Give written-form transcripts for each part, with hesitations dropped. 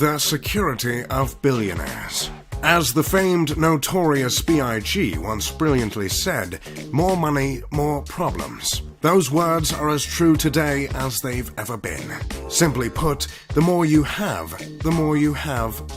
The security of billionaires. As the famed Notorious B.I.G. once brilliantly said, more money, more problems. Those words are as true today as they've ever been. Simply put, the more you have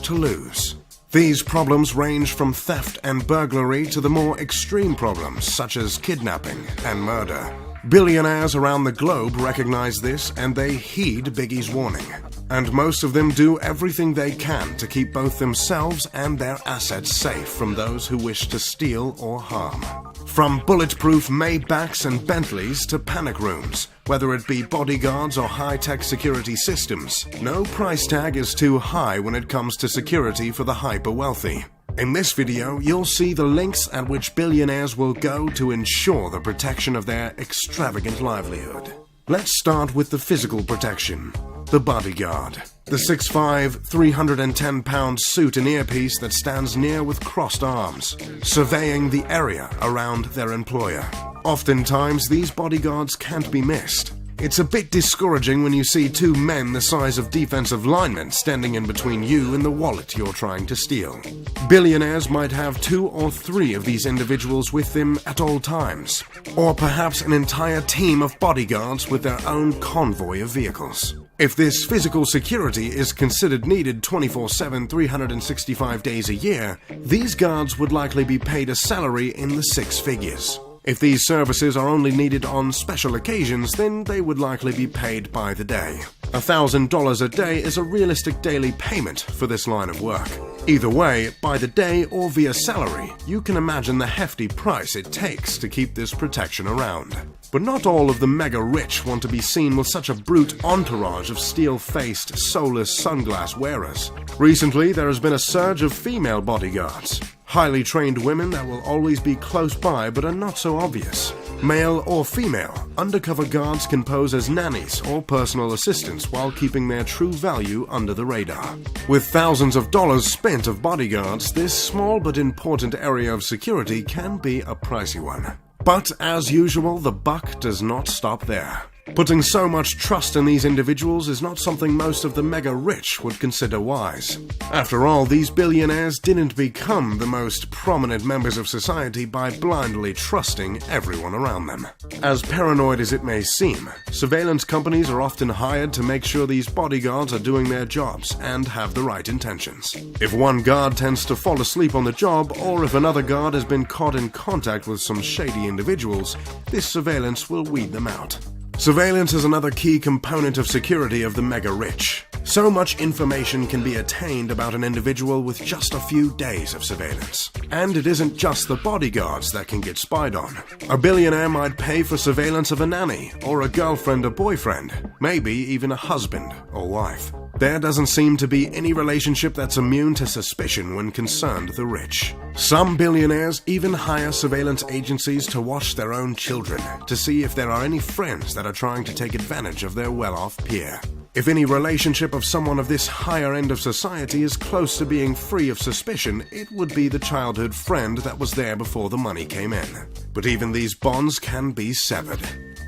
to lose. These problems range from theft and burglary to the more extreme problems such as kidnapping and murder. Billionaires around the globe recognize this and they heed Biggie's warning. And most of them do everything they can to keep both themselves and their assets safe from those who wish to steal or harm. From bulletproof Maybachs and Bentleys to panic rooms, whether it be bodyguards or high-tech security systems, no price tag is too high when it comes to security for the hyper-wealthy. In this video, you'll see the lengths at which billionaires will go to ensure the protection of their extravagant livelihood. Let's start with the physical protection. The bodyguard. The 6'5", 310-pound suit and earpiece that stands near with crossed arms, surveying the area around their employer. Oftentimes, these bodyguards can't be missed. It's a bit discouraging when you see two men the size of defensive linemen standing in between you and the wallet you're trying to steal. Billionaires might have 2 or 3 of these individuals with them at all times, or perhaps an entire team of bodyguards with their own convoy of vehicles. If this physical security is considered needed 24/7, 365 days a year, these guards would likely be paid a salary in the 6 figures. If these services are only needed on special occasions, then they would likely be paid by the day. $1,000 a day is a realistic daily payment for this line of work. Either way, by the day or via salary, you can imagine the hefty price it takes to keep this protection around. But not all of the mega-rich want to be seen with such a brute entourage of steel-faced, soulless sunglass wearers. Recently, there has been a surge of female bodyguards. Highly trained women that will always be close by but are not so obvious. Male or female, undercover guards can pose as nannies or personal assistants while keeping their true value under the radar. With thousands of dollars spent of bodyguards, this small but important area of security can be a pricey one. But as usual, the buck does not stop there. Putting so much trust in these individuals is not something most of the mega-rich would consider wise. After all, these billionaires didn't become the most prominent members of society by blindly trusting everyone around them. As paranoid as it may seem, surveillance companies are often hired to make sure these bodyguards are doing their jobs and have the right intentions. If one guard tends to fall asleep on the job, or if another guard has been caught in contact with some shady individuals, this surveillance will weed them out. Surveillance is another key component of security of the mega-rich. So much information can be attained about an individual with just a few days of surveillance. And it isn't just the bodyguards that can get spied on. A billionaire might pay for surveillance of a nanny, or a girlfriend or boyfriend, maybe even a husband or wife. There doesn't seem to be any relationship that's immune to suspicion when concerned the rich. Some billionaires even hire surveillance agencies to watch their own children, to see if there are any friends that are trying to take advantage of their well-off peer. If any relationship of someone of this higher end of society is close to being free of suspicion, it would be the childhood friend that was there before the money came in. But even these bonds can be severed.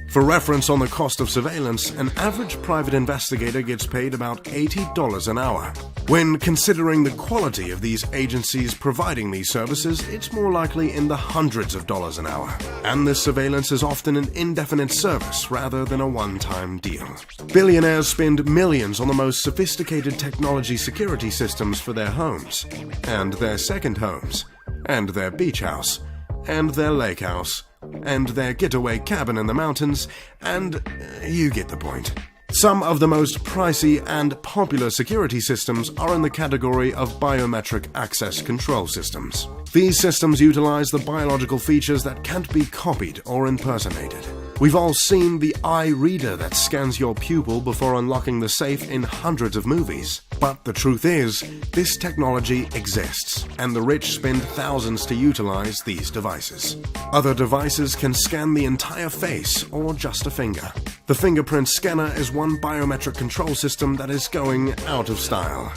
For reference on the cost of surveillance, an average private investigator gets paid about $80 an hour. When considering the quality of these agencies providing these services, it's more likely in the hundreds of dollars an hour. And this surveillance is often an indefinite service rather than a one-time deal. Billionaires spend millions on the most sophisticated technology security systems for their homes, and their second homes, and their beach house, and their lake house, and their getaway cabin in the mountains, and you get the point. Some of the most pricey and popular security systems are in the category of biometric access control systems. These systems utilize the biological features that can't be copied or impersonated. We've all seen the eye reader that scans your pupil before unlocking the safe in hundreds of movies. But the truth is, this technology exists, and the rich spend thousands to utilize these devices. Other devices can scan the entire face or just a finger. The fingerprint scanner is one biometric control system that is going out of style.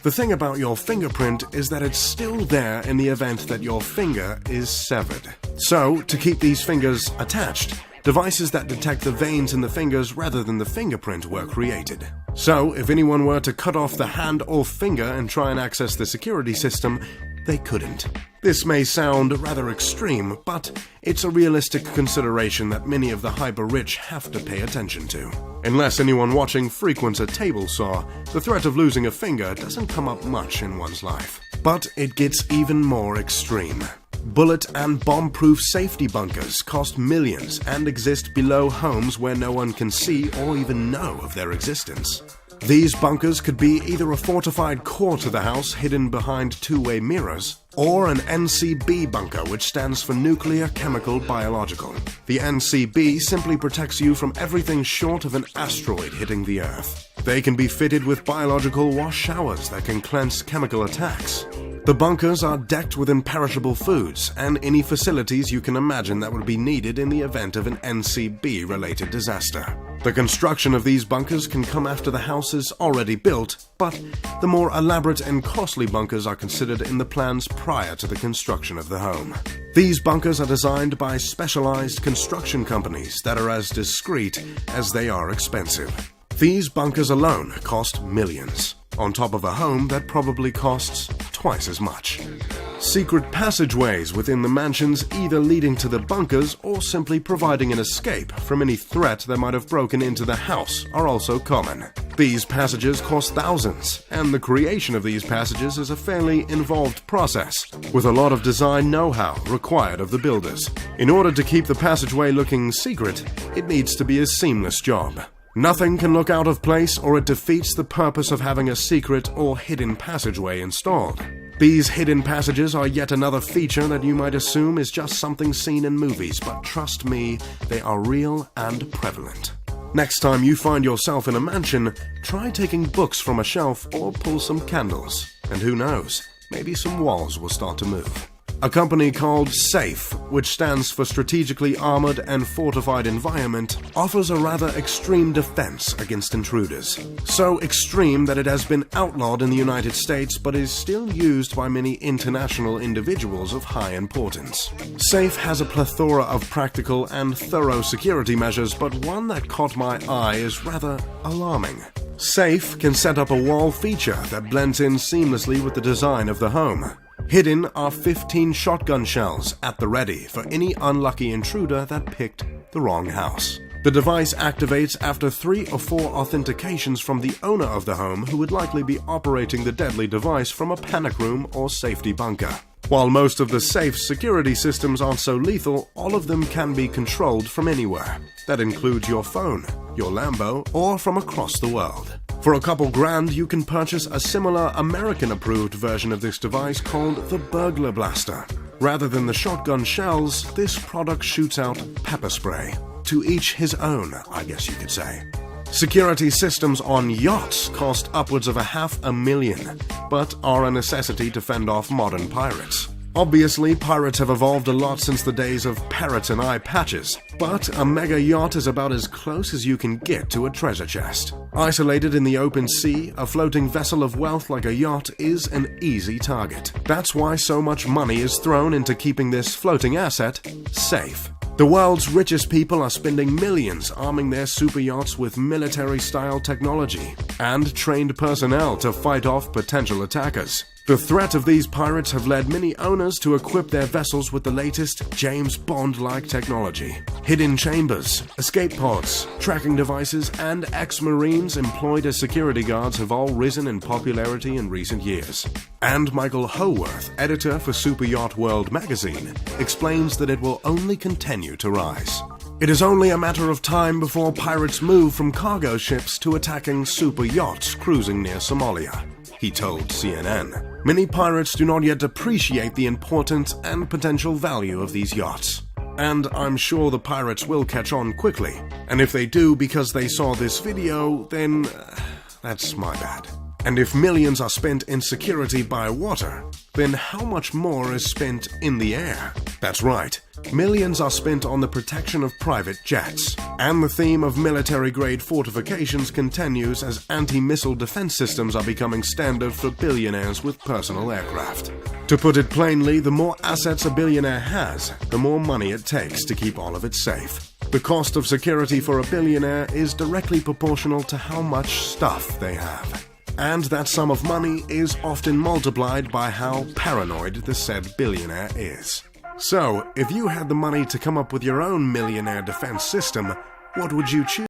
The thing about your fingerprint is that it's still there in the event that your finger is severed. So, to keep these fingers attached, Devices that detect the veins in the fingers rather than the fingerprint were created. So, if anyone were to cut off the hand or finger and try and access the security system, they couldn't. This may sound rather extreme, but it's a realistic consideration that many of the hyper-rich have to pay attention to. Unless anyone watching frequents a table saw, the threat of losing a finger doesn't come up much in one's life. But it gets even more extreme. Bullet and bomb-proof safety bunkers cost millions and exist below homes where no one can see or even know of their existence. These bunkers could be either a fortified core to the house hidden behind two-way mirrors, or an NCB bunker, which stands for Nuclear, Chemical, Biological. The NCB simply protects you from everything short of an asteroid hitting the Earth. They can be fitted with biological wash showers that can cleanse chemical attacks. The bunkers are decked with imperishable foods and any facilities you can imagine that would be needed in the event of an NCB-related disaster. The construction of these bunkers can come after the house is already built, but the more elaborate and costly bunkers are considered in the plans prior to the construction of the home. These bunkers are designed by specialized construction companies that are as discreet as they are expensive. These bunkers alone cost millions, on top of a home that probably costs twice as much. Secret passageways within the mansions either leading to the bunkers or simply providing an escape from any threat that might have broken into the house are also common. These passages cost thousands, and the creation of these passages is a fairly involved process, with a lot of design know-how required of the builders. In order to keep the passageway looking secret, it needs to be a seamless job. Nothing can look out of place or it defeats the purpose of having a secret or hidden passageway installed. These hidden passages are yet another feature that you might assume is just something seen in movies, but trust me, they are real and prevalent. Next time you find yourself in a mansion, try taking books from a shelf or pull some candles. And who knows, maybe some walls will start to move. A company called SAFE, which stands for Strategically Armored and Fortified Environment, offers a rather extreme defense against intruders. So extreme that it has been outlawed in the United States but is still used by many international individuals of high importance. SAFE has a plethora of practical and thorough security measures, but one that caught my eye is rather alarming. SAFE can set up a wall feature that blends in seamlessly with the design of the home. Hidden are 15 shotgun shells at the ready for any unlucky intruder that picked the wrong house. The device activates after 3 or 4 authentications from the owner of the home, who would likely be operating the deadly device from a panic room or safety bunker. While most of the SAFE security systems aren't so lethal, all of them can be controlled from anywhere. That includes your phone, your Lambo, or from across the world. For a couple grand, you can purchase a similar American-approved version of this device called the Burglar Blaster. Rather than the shotgun shells, this product shoots out pepper spray. To each his own, I guess you could say. Security systems on yachts cost upwards of $500,000, but are a necessity to fend off modern pirates. Obviously, pirates have evolved a lot since the days of parrots and eye patches, but a mega yacht is about as close as you can get to a treasure chest. Isolated in the open sea, a floating vessel of wealth like a yacht is an easy target. That's why so much money is thrown into keeping this floating asset safe. The world's richest people are spending millions arming their super yachts with military-style technology and trained personnel to fight off potential attackers. The threat of these pirates have led many owners to equip their vessels with the latest James Bond-like technology. Hidden chambers, escape pods, tracking devices, and ex-Marines employed as security guards have all risen in popularity in recent years. And Michael Howarth, editor for Super Yacht World magazine, explains that it will only continue to rise. It is only a matter of time before pirates move from cargo ships to attacking super yachts cruising near Somalia, he told CNN. Many pirates do not yet appreciate the importance and potential value of these yachts. And I'm sure the pirates will catch on quickly. And if they do because they saw this video, then that's my bad. And if millions are spent in security by water, then how much more is spent in the air? That's right. Millions are spent on the protection of private jets. And the theme of military-grade fortifications continues as anti-missile defense systems are becoming standard for billionaires with personal aircraft. To put it plainly, the more assets a billionaire has, the more money it takes to keep all of it safe. The cost of security for a billionaire is directly proportional to how much stuff they have. And that sum of money is often multiplied by how paranoid the said billionaire is. So, if you had the money to come up with your own millionaire defense system, what would you choose?